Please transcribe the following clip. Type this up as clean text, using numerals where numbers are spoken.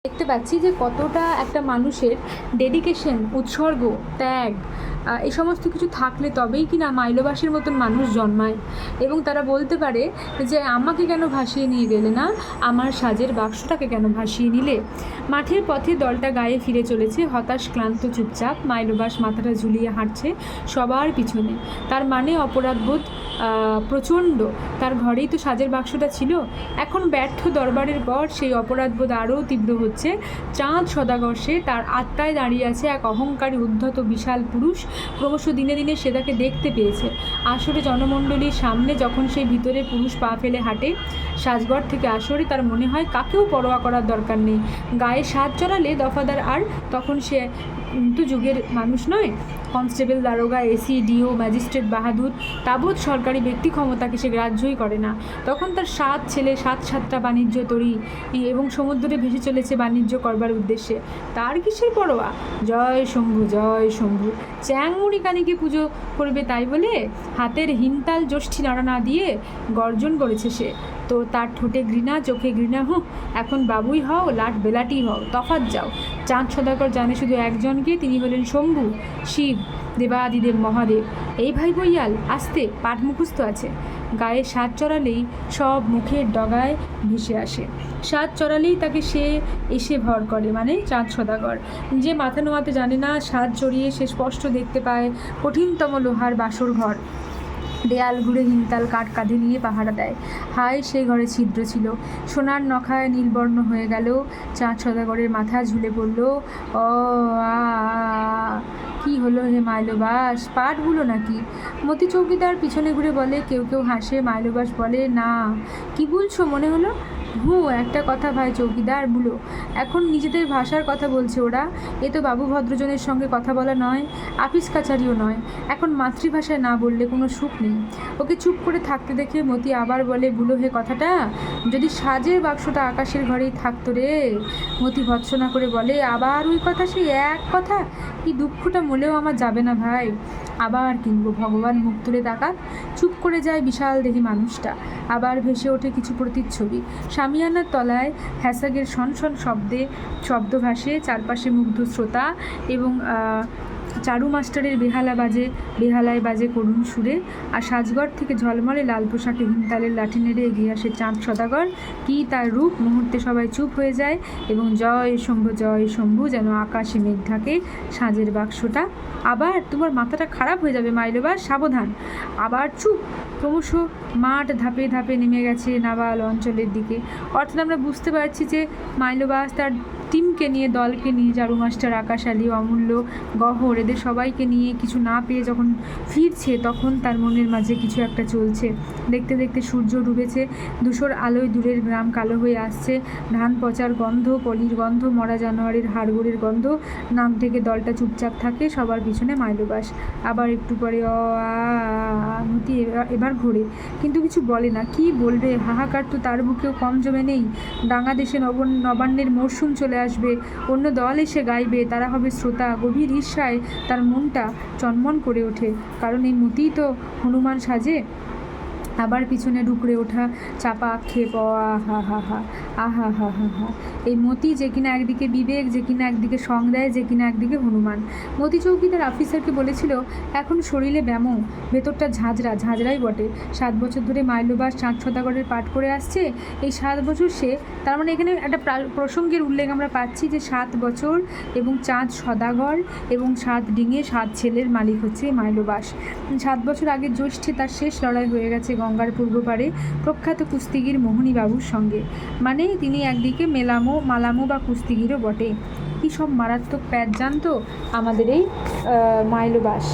দেখতে পাচ্ছি যে কতটা একটা মানুষের ডেডিকেশন, উৎসর্গ, ত্যাগ এই সমস্ত কিছু থাকলে তবেই কি না মাইলোবাসীর মতন মানুষ জন্মায় এবং তারা বলতে পারে যে আমাকে কেন ভাসিয়ে নিয়ে গেলে না, আমার সাজের বাক্সটাকে কেন ভাসিয়ে নিলে। মাঠের পথে দলটা গায়ে ফিরে চলেছে, হতাশ, ক্লান্ত, চুপচাপ। মাইলোবাস মাথাটা ঝুলিয়ে হাঁটছে সবার পিছনে। তার মানে অপরাধবোধ প্রচণ্ড। তার ঘরেই তো সাজের বাক্সটা ছিল। এখন ব্যর্থ দরবারের পর সেই অপরাধবোধ আরও তীব্র হচ্ছে। চাঁদ সদাগর সে, তার আত্মায় দাঁড়িয়ে আছে এক অহংকারী, উদ্ধত, বিশাল পুরুষ। ক্রমশ দিনে দিনে সে তাকে দেখতে পেয়েছে। আসরে জনমণ্ডলীর সামনে যখন সেই ভিতরে পুরুষ পা ফেলে হাঁটে সাজঘর থেকে আসরে, তার মনে হয় কাকেও পরোয়া করার দরকার নেই। গায়ে সাজ চড়ালে দফাদার, আর তখন সে কিন্তু যুগের মানুষ নয়। কনস্টেবল, দারোগা, এসি, ডিও, ম্যাজিস্ট্রেট, বাহাদুর, তাবৎ সরকারি ব্যক্তি ক্ষমতাকে সে গ্রাহ্যই করে না। তখন তার 7 ছেলে, 7 বাণিজ্য তরী এবং সমুদ্রে ভেসে চলেছে বাণিজ্য করবার উদ্দেশ্যে। তার কিসের পরোয়া? জয় শম্ভু, জয় শম্ভু। চ্যাংমুড়ি কানিকে পুজো করবে তাই বলে হাতের হিনতাল যষ্ঠি নাড়া না দিয়ে গর্জন করেছে সে। তো তার ঠোঁটে ঘৃণা, চোখে ঘৃণা। এখন বাবুই হও, লাট বেলাটি হও, তফাৎ যাও। চাঁদ সদাগর জানে শুধু একজনকে, তিনি হলেন শম্ভু, শিব, দেবাদিদেব মহাদেব। এই ভাই বইয়াল, আস্তে, পাঠ মুখস্থ আছে। গায়ে সাজ চড়ালেই সব মুখের ডগায় ভেসে আসে। সাজ চড়ালেই তাকে সে এসে ভর করে, মানে চাঁদ সদাগর। যে মাথা নোয়াতে জানে না, সাজ চড়িয়ে সে স্পষ্ট দেখতে পায় কঠিনতম লোহার বাসর ঘর। দেয়াল ঘুরে হিনতাল কাঠ কাঁধে নিয়ে পাহারা দেয়। হায়, সেই ঘরে ছিদ্র ছিল, সোনার নখায় নীলবর্ণ হয়ে গেল। চাঁদ সদাগরের মাথা ঝুলে পড়ল। ও আ কি হলো হে মাইলোবাস, পাটগুলো নাকি? মতি চৌকিদার পিছনে ঘুরে বলে। কেউ কেউ হাসে। মাইলোবাস বলে, না, কি বলছো মনে হলো? একটা কথা ভাই চৌকিদার, বুলো। এখন নিজেদের ভাষার কথা বলছে ওরা। এ তো বাবু ভদ্রজনের সঙ্গে কথা বলা নয়, আপিস কাছারিও নয়। এখন মাতৃভাষায় না বললে কোনো সুখ নেই। ওকে চুপ করে থাকতে দেখে মতি আবার বলে, বুলো হে কথাটা, যদি সাজের বাক্সটা আকাশের ঘরেই থাকতো রে। মতি ভৎসনা করে বলে, আবার ওই কথা, সেই এক কথা? এই দুঃখটা মলেও আমার যাবে না ভাই। আবার কিনবো। ভগবান মুখ তুলে তাকান। চুপ করে যায় বিশাল দেহি মানুষটা। আবার ভেসে ওঠে কিছু প্রতিচ্ছবি। শামিয়ানার তলায় হ্যাসাগের শনশন শব্দ ভাসে, চারপাশে মুগ্ধ শ্রোতা এবং চারু মাস্টারের বেহালায় বাজে করুণ সুরে। আর সাজঘর থেকে ঝলমলে লাল পোশাকে হিমতালের লাঠি নেড়ে এগিয়ে আসে চাঁদ সদাগর। কি তার রূপ! মুহূর্তে সবাই চুপ হয়ে যায় এবং জয় শম্ভু যেন আকাশে মেঘ ঢাকে। সাজের বাক্সটা আবার, তোমার মাথাটা খারাপ হয়ে যাবে মাইলোবাস, সাবধান। আবার চুপ। ক্রমশ মাঠ ধাপে ধাপে নেমে গেছে নাবাল অঞ্চলের দিকে। অর্থাৎ আমরা বুঝতে পারছি যে মাইলোবাস তার টিমকে নিয়ে, দলকে নিয়ে, চারু মাস্টার, আকাশ আলী, অমূল্য, গহর, এদের সবাইকে নিয়ে কিছু না পেয়ে যখন ফিরছে, তখন তার মনের মাঝে কিছু একটা চলছে। দেখতে দেখতে সূর্য ডুবেছে। ধূসর আলোয় দূরের গ্রাম কালো হয়ে আসছে। ধান পচার গন্ধ, পলির গন্ধ, মরা জানোয়ারের হাড়গোড়ের গন্ধ। নাম থেকে দলটা চুপচাপ থাকে, সবার পিছনে মাইলোবাস। আবার একটু পরে মতি এবার ঘোরে, কিন্তু কিছু বলে না। কি বলবে? হাহাকার তো তার বুকেও কম জমে নেই। ডাঙা দেশে নবান্নের মরশুম চলে আসবে, অন্য দল এসে গাইবে, তারা হবে শ্রোতা। গভীর ঈর্ষায় তার মনটা চনমন করে ওঠে, কারণ এই মতিই তো হনুমান সাজে। আবার পিছনে ডুকরে ওঠা চাপা আক্ষেপ, আহা। এই মতি যে কিনা একদিকে বিবেক, যে কিনা একদিকে সং দেয়, যে কিনা একদিকে হনুমান। মতি চৌকিদার অফিসারকে বলেছিল, এখন শরীরে ব্যামো, ভেতরটা ঝাঁঝরাই বটে। 7 বছর ধরে মাইলোবাস চাঁদ সদাগরের পাঠ করে আসছে। এই 7 বছর সে, তার মানে এখানে একটা প্রসঙ্গের উল্লেখ আমরা পাচ্ছি যে 7 বছর এবং চাঁদ সদাগর এবং 7 ডিঙে 7 ছেলের মালিক হচ্ছে মাইলোবাস। 7 বছর আগে জ্যৈষ্ঠে তার শেষ লড়াই হয়ে গেছে গঙ্গার পূর্ব পারে প্রখ্যাত কুস্তিগির মোহনীবাবুর সঙ্গে। মানে তিনি একদিকে মালামো বা কুস্তিগিরও বটে। কী সব মারাত্মক প্যাচ জানতো আমাদের এই মাইলোবাস।